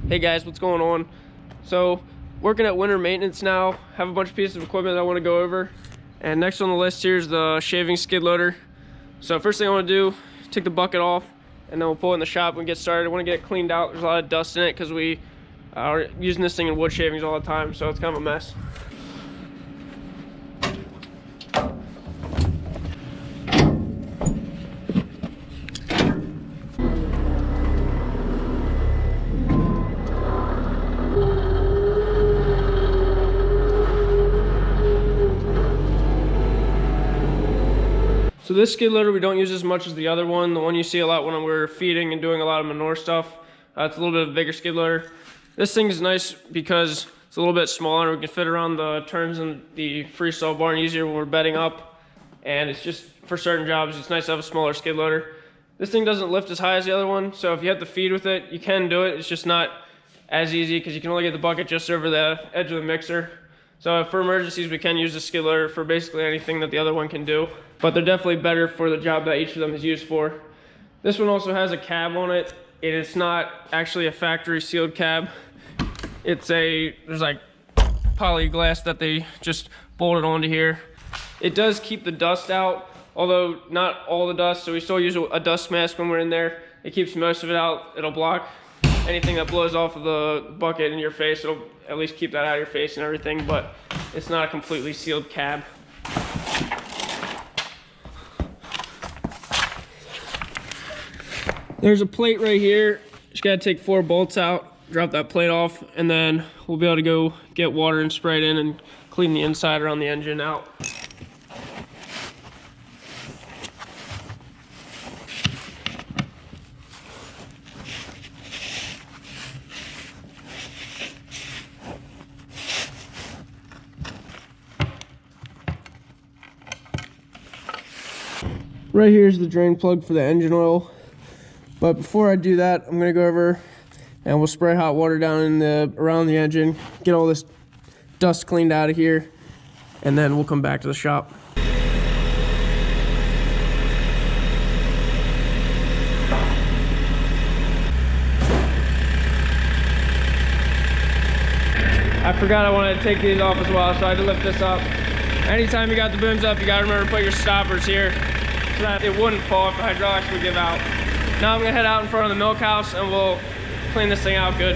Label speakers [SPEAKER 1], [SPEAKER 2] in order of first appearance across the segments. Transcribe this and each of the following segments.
[SPEAKER 1] Hey guys, what's going on? So, working at winter maintenance now, have a bunch of pieces of equipment that I want to go over. And next on the list here is the shaving skid loader. So first thing I want to do, take the bucket off, and then we'll pull it in the shop and get started. I want to get it cleaned out. There's a lot of dust in it because we are using this thing in wood shavings all the time, so it's kind of a mess. So this skid loader we don't use as much as the other one. The one you see a lot when we're feeding and doing a lot of manure stuff. It's a little bit of a bigger skid loader. This thing is nice because it's a little bit smaller. We can fit around the turns in the freestyle barn easier when we're bedding up. And it's just for certain jobs, it's nice to have a smaller skid loader. This thing doesn't lift as high as the other one, so if you have to feed with it, you can do it. It's just not as easy because you can only get the bucket just over the edge of the mixer. So for emergencies, we can use the skid loader for basically anything that the other one can do. But they're definitely better for the job that each of them is used for. This one also has a cab on it. It's not actually a factory sealed cab. There's like poly glass that they just bolted onto here. It does keep the dust out, although not all the dust, so we still use a dust mask when we're in there. It keeps most of it out. It'll block anything that blows off of the bucket in your face. It'll at least keep that out of your face and everything, but it's not a completely sealed cab. There's a plate right here. Just gotta take 4 bolts out, drop that plate off, and then we'll be able to go get water and spray it in and clean the inside around the engine out. Right here is the drain plug for the engine oil. But before I do that, I'm gonna go over and we'll spray hot water down around the engine, get all this dust cleaned out of here, and then we'll come back to the shop. I forgot I wanted to take these off as well, so I had to lift this up. Anytime you got the booms up, you gotta remember to put your stoppers here so that it wouldn't fall if the hydraulics would give out. Now I'm gonna head out in front of the milk house and we'll clean this thing out good.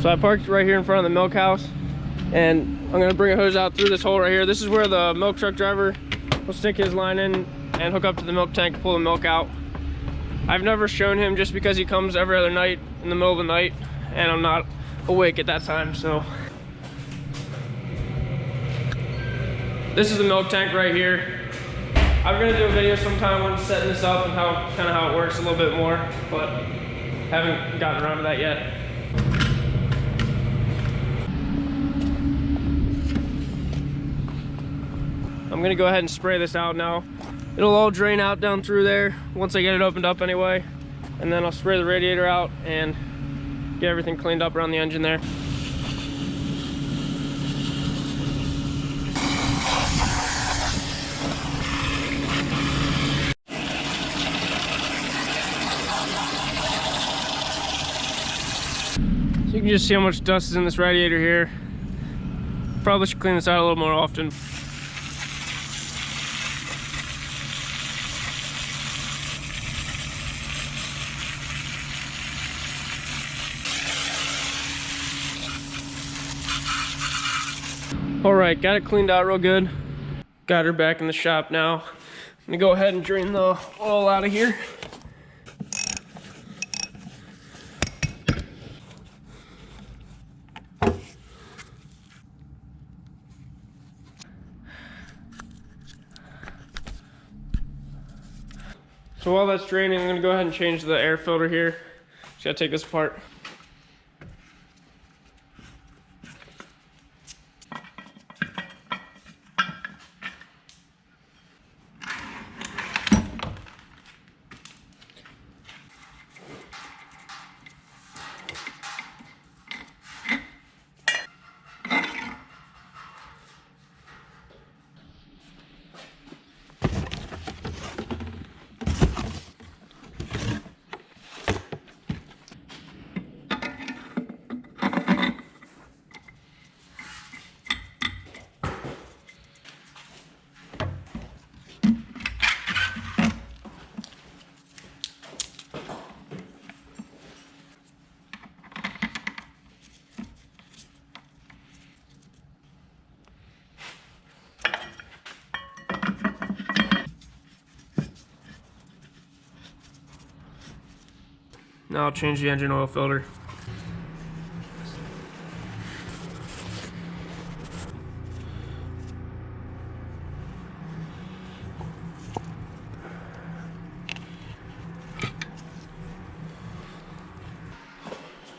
[SPEAKER 1] So I parked right here in front of the milk house and I'm gonna bring a hose out through this hole right here. This is where the milk truck driver will stick his line in and hook up to the milk tank to pull the milk out. I've never shown him just because he comes every other night in the middle of the night and I'm not awake at that time, so. This is the milk tank right here. I'm gonna do a video sometime when setting this up and how it works a little bit more, but haven't gotten around to that yet. I'm gonna go ahead and spray this out now. It'll all drain out down through there once I get it opened up anyway, and then I'll spray the radiator out and get everything cleaned up around the engine there. So you can just see how much dust is in this radiator here. Probably should clean this out a little more often. All right, got it cleaned out real good. Got her back in the shop now. I'm gonna go ahead and drain the oil out of here. So while that's draining, I'm gonna go ahead and change the air filter here. Just gotta take this apart. Now I'll change the engine oil filter.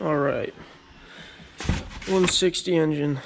[SPEAKER 1] All right, 160 engine.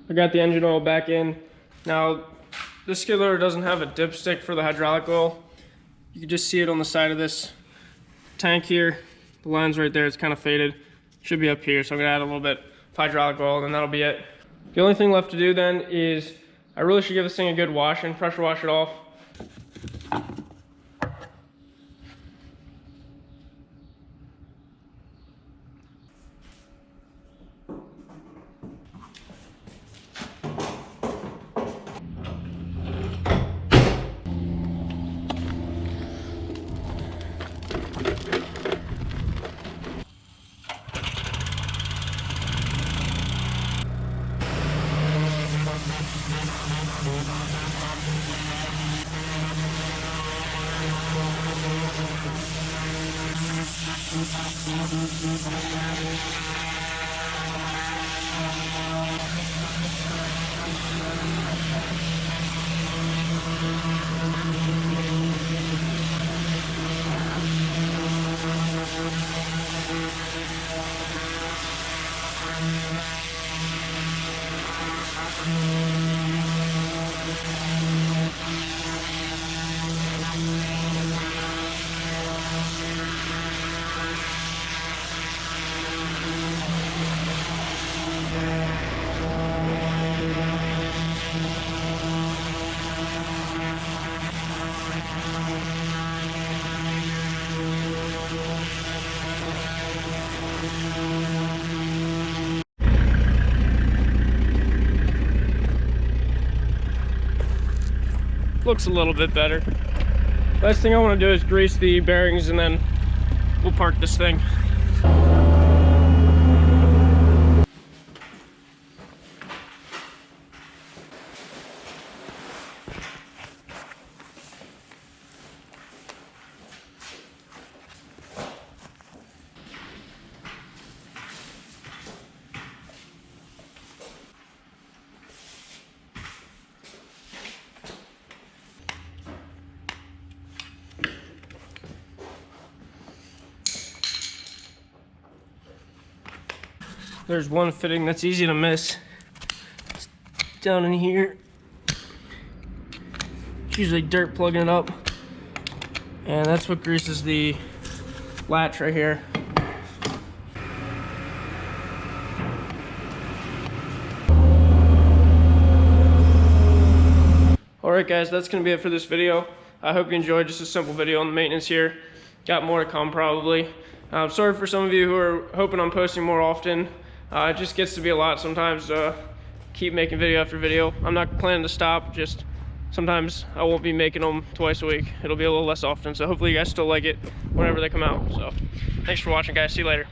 [SPEAKER 1] I got the engine oil back in. Now, this skid loader doesn't have a dipstick for the hydraulic oil. You can just see it on the side of this tank here. The line's right there, it's kind of faded. Should be up here, so I'm gonna add a little bit of hydraulic oil and then that'll be it. The only thing left to do then is, I really should give this thing a good wash and pressure wash it off. Looks a little bit better. Last thing I want to do is grease the bearings and then we'll park this thing. There's one fitting that's easy to miss. It's down in here. It's usually dirt plugging it up. And that's what greases the latch right here. Alright guys, that's going to be it for this video. I hope you enjoyed just a simple video on the maintenance here. Got more to come probably. Sorry for some of you who are hoping I'm posting more often. It just gets to be a lot sometimes to keep making video after video. I'm not planning to stop, just sometimes I won't be making them twice a week. It'll be a little less often. So hopefully you guys still like it whenever they come out. So thanks for watching, guys. See you later.